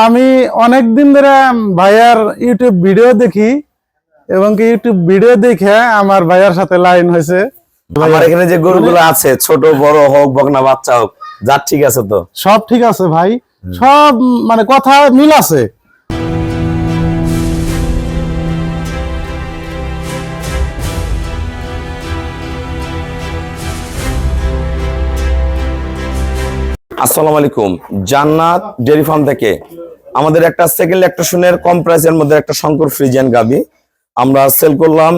আমি অনেক দিন ধরে ভাইয়ার ইউটিউব ভিডিও দেখি এবং কি ইউটিউব ভিডিও দেখে আমার ভাইয়ার সাথে লাইন হয়েছে। আমার এখানে যে গরুগুলো আছে ছোট বড় হোক বকনা বাচ্চা হোক জাত ঠিক আছে তো? সব ঠিক আছে ভাই, সব মানে কথা মিল আছে। আসসালামু আলাইকুম, জান্নাত ডেয়ারি ফার্ম থেকে আমাদের একটা সেকেন্ড ল্যাকটেশনের কম প্রাইসের মধ্যে একটা শঙ্কর ফ্রিজিয়ান গাবি আমরা সেল করলাম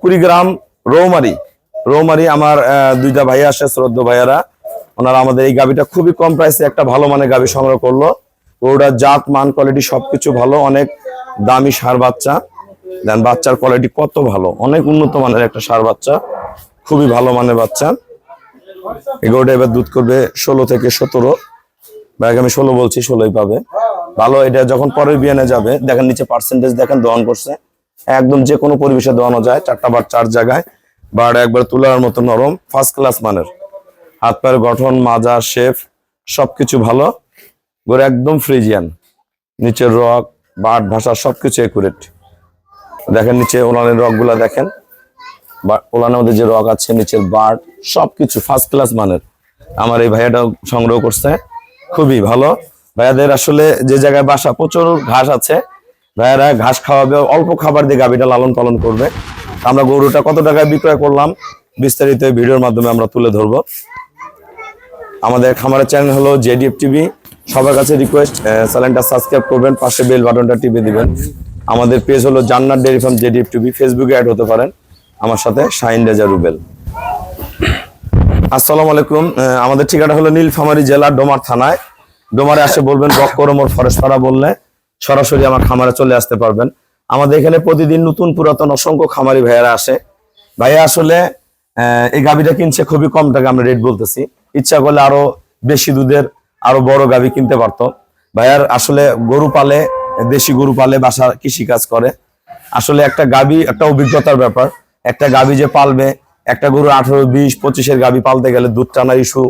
কুড়িগ্রাম রৌমারি। আমার দুইটা ভাইয়া আসে, শ্রদ্ধ ভাইয়ারা, ওনারা আমাদের এই গাবিটা খুবই কম প্রাইসে একটা ভালো মানের গাবি সংগ্রহ করলো। ওটা জাত মান কোয়ালিটি সবকিছু ভালো, অনেক দামি ষাঁড় বাচ্চা। দেন বাচ্চার কোয়ালিটি কত ভালো, অনেক উন্নত মানের একটা ষাঁড় বাচ্চা, খুবই ভালো মানের বাচ্চা। এগুলোটা এবার দুধ করবে 16 থেকে 17, ব্যাগ আমি 16 বলছি, 16ই পাবে। ভালো, এটা যখন পরের বিয়ানে যাবে দেখেন নিচে পার্সেন্টেজ দেখেন দহন করছে, একদম যে কোনো পরিবেশে দোয়ানো যায়। 4টা বার 4 জায়গায়, বার একবার তুলার মতো নরম, ফার্স্ট ক্লাস মানের। হাত পায়ের গঠন, মাজা, শেপ সবকিছু ভালো। গরু একদম ফ্রিজিয়ান, নিচের রক বাট ভাষা সবকিছু একুরেট। দেখেন নিচে ওলানের রক গুলা দেখেন, ওলানের মধ্যে যে রক আছে, নিচের বাট সবকিছু ফার্স্ট ক্লাস মানের। আমার এই ভাইয়াটা সংগ্রহ করছে, খুবই ভালো। ভাইয়াদের আসলে যে জায়গায় বাসা প্রচুর ঘাস আছে, ভাইয়ারা ঘাস খাওয়াবে, অল্প খাবার দিয়ে গাভীটা লালন পালন করবে। আমরা গরুটা কত টাকায় বিক্রয় করলাম বিস্তারিত ভিডিওর মাধ্যমে আমরা তুলে ধরবো। আমাদের খামারের চ্যানেল হলো জেডিএফ টিভি। সবার কাছে রিকোয়েস্ট, চ্যানেলটা সাবস্ক্রাইব করবেন, পাশে বেল বাটনটা টিপে দিবেন। আমাদের পেজ হলো জান্নাত ডেয়ারি ফার্ম জেডিএফ টিভি। ফেসবুকে অ্যাড হতে পারেন আমার সাথে, শাহিন রেজা রুবেল। আসসালামু আলাইকুম, আমাদের ঠিকানা হলো নীলফামারী জেলা ডোমার থানায়। ডোমারে আসে বলবেন বক্করমোর ফরেস্টপাড়া বললে সরাসরি আমার খামারে চলে আসতে পারবেন। আমাদের এখানে প্রতিদিন নতুন পুরাতন অসংখ্য খামারি ভাইয়ারা আসে। ভাইয়া আসলে এই গাভীটা কিনছে খুবই কম টাকা, আমরা রেট বলতেছি। ইচ্ছা করলে আরো বেশি দুধের আরো বড় গাভী কিনতে পারতো। ভাইয়ার আসলে গরু পালে, দেশি গরু পালে, বাসা কৃষি কাজ করে। আসলে একটা গাভী একটা অভিজ্ঞতার ব্যাপার। একটা গাভী যে পালবে, একটা গরু 18, 20, 25-এর গাভী পালতে গেলে দুধ টানার ইস্যু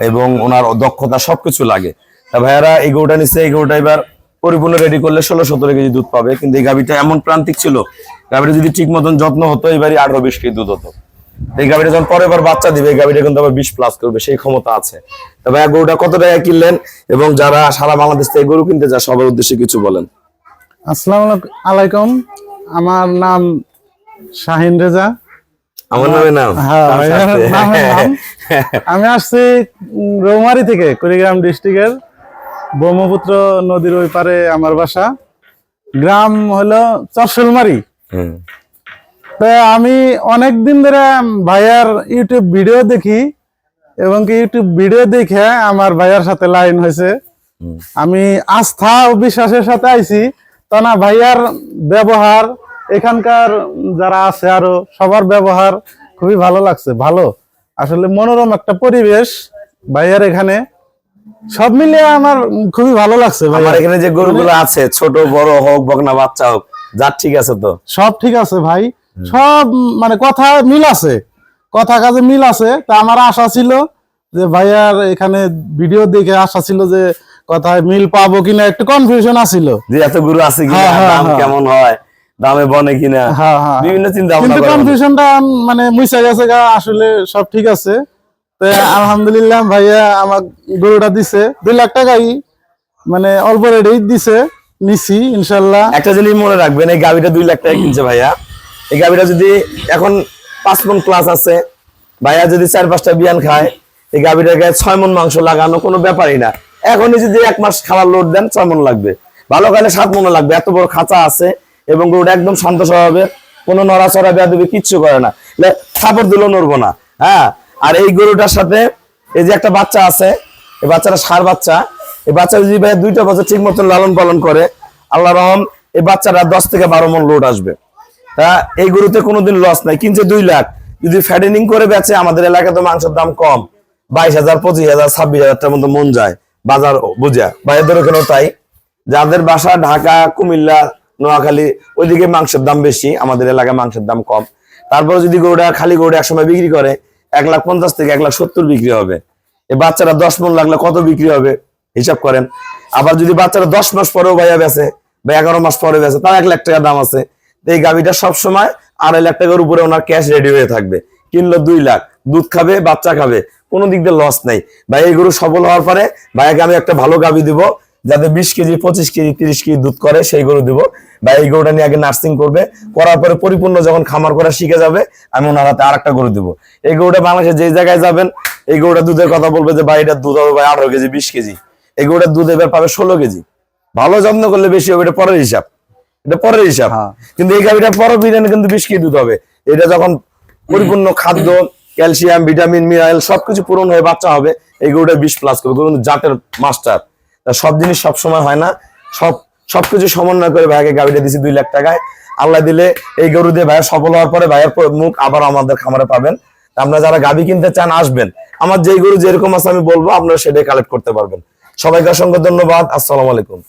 এবং ওনার দক্ষতা সবকিছু লাগে। তা ভাইয়ারা এই গরুটা নিচ্ছে, এই গরুটা এবার পরিপূর্ণ রেডি করলে 16-17 কেজি দুধ পাবে। কিন্তু এই গাভীটা এমন প্রান্তিক ছিল, গাভীটা যদি ঠিক মতন যত্ন হতো এবারই 18-20 কেজি দুধ হতো। এই গাভীটা যখন পরের বার বাচ্চা দিবে, এই গাভীটা কিন্তু আবার 20+ করবে, সেই ক্ষমতা আছে। তা ভাইয়া গরুটা কত টাকা কিনলেন এবং যারা সারা বাংলাদেশ থেকে গরু কিনতে যায় সবার উদ্দেশ্যে কিছু বলেন। আসসালামু আলাইকুম, আমার নাম শাহিন রেজা। আমার নামে নাম? আমি আসছি রৌমারি থেকে, কুড়িগ্রাম ডিস্ট্রিক্টের। ব্রহ্মপুত্র নদীর ওই পারে আমার বাসা, গ্রাম হলো চরশোলমারি। আমি অনেক দিন ধরে ভাইয়ার ইউটিউব ভিডিও দেখি এবং কি ইউটিউব ভিডিও দেখে আমার ভাইয়ার সাথে লাইন হয়েছে। আমি আস্থা ও বিশ্বাসের সাথে আইছি, তা না ভাইয়ার ব্যবহার, এখানকার যারা আছে আরো সবার ব্যবহার খুবই ভালো লাগছে। ভালো, আসলে মনোরম একটা পরিবেশ ভাইয়ার এখানে, সব মিলিয়ে আমার খুবই ভালো লাগছে। আমার এখানে যে গরুগুলো আছে ছোট বড় হোক বকনা বাচ্চা হোক জাত ঠিক আছে তো? সব ঠিক আছে ভাই, সব মানে কথা মিল আছে, কথা কাজে মিল আছে। তা আমার আশা ছিল যে ভাইয়ার এখানে ভিডিও দেখে আশা ছিল যে কথায় মিল পাবো কিনা, একটু কনফিউশন আছিল যে এত গরু আছে কিনা, দাম কেমন হয়, দামে বনে কিনা, বিভিন্ন চিন্তা ভাবনা। কিন্তু কনফিউশনটা মানে মুছে গেছে, আসলে সব ঠিক আছে। তো আলহামদুলিল্লাহ ভাইয়া আমার গরুটা দিছে 2 লাখ টাকাই, মানে অল্প রেটে দিছে, নিছি ইনশাল্লাহ। একটা জিনিস মনে রাখবেন, এই গাভীটা 2 লাখ টাকা কিনছে ভাইয়া। এই গাভীটা যদি এখন 5 মণ ক্লাস আছে, ভাইয়া যদি 4-5টা বিয়ান খায়, এই গাভীটার গায়ে 6 মণ মাংস লাগানো কোনো ব্যাপারই না। এখনই যদি 1 মাস খাবার লোড দেন 6 মণ লাগবে, ভালো খাইলে 7 মণ লাগবে। এত বড় খাঁচা আছে এবং গরুটা একদম শান্ত স্বভাবের, কোনো নড়াচড়া বেয়াদবি কিচ্ছু করে না, থাপড় দিলেও নড়বো না। হ্যাঁ, আর এই গরুটার সাথে এই যে একটা বাচ্চা আছে, এই বাচ্চাটা ষাঁড় বাচ্চা। এই বাচ্চা যদি ভাই 2টা বছর ঠিক মতন লালন পালন করে, আল্লাহ রহম এই বাচ্চাটা 10 থেকে 12 মণ লোড আসবে। তা এই গরুতে কোনোদিন লস নাই। কিনছে 2 লাখ, যদি ফ্যাটেনিং করে বেচে, আমাদের এলাকায় তো মাংসের দাম কম, 22,000, 25,000, 26,000 মতো মন যায় বাজার বুঝা। ভাইয়াদের ওখানেও তাই। যাদের বাসা ঢাকা, কুমিল্লা, নোয়াখালী ওইদিকে মাংসের দাম বেশি, আমাদের এলাকায় মাংসের দাম কম। তারপরে যদি গরুটা খালি গরুটা একসময় বিক্রি করে 1,50,000 থেকে 1,70,000 বিক্রি হবে। এই বাচ্চারা 10 মণ লাগলে কত বিক্রি হবে হিসাব করেন। আবার যদি বাচ্চারা 10 মাস পরেও ভাইয়া বেচে বা 11 মাস পরে বেচে, তাও 1 লাখ টাকা দাম আছে। তো এই গাভিটা সবসময় 2.5 লাখ টাকার উপরে ওনার ক্যাশ রেডি হয়ে থাকবে। কিনলো 2 লাখ, দুধ খাবে, বাচ্চা খাবে, কোনো দিক দিয়ে লস নাই ভাই। এই গরু সফল হওয়ার পরে ভাইয়াকে আমি একটা ভালো গাভি দিব, যাতে 20 কেজি 25 কেজি 30 কেজি দুধ করে, সেই গরু দিব ভাই। এই গরুটা নিয়ে আগে নার্সিং করবে, করার পরে পরিপূর্ণ যখন খামার করা শিখে যাবে, আমি ওনার হাতে আরেকটা গরু দিব। এই গরুটা বাংলাদেশে যে জায়গায় যাবেন, এই গরুটা দুধের কথা বলবে যে ভাই এটার দুধ হবে ভাই 18 কেজি 20 কেজি। এই গরুটার দুধ এবার পাবে 16 কেজি। ভালো যত্ন করলে বেশি হবে, এটা পরের হিসাব, এটা পরের হিসাব। কিন্তু এই গাভিটা পরের বিরিয়ানি কিন্তু 20 কেজি দুধ হবে। এটা যখন পরিপূর্ণ খাদ্য, ক্যালসিয়াম, ভিটামিন, মিনারেল সবকিছু পূরণ হয়ে বাচ্চা হবে, এই গরুটা 20+ করবে। গরু জাতের মাস্টার। সব জিনিস সব সময় হয় না, সবকিছু সমন্বয় করে ভাইয়াকে গাভিটা দিছি 2 লাখ টাকায়। আল্লাহ দিলে এই গরু দিয়ে ভাইয়া সফল হওয়ার পরে ভাইয়ের মুখ আবার আমাদের খামারে পাবেন। আপনারা যারা গাভি কিনতে চান আসবেন, আমার যেই গরু যেরকম আছে আমি বলবো, আপনারা সেটাই কালেক্ট করতে পারবেন। সবাইকে অসংখ্য ধন্যবাদ। আসসালামু আলাইকুম।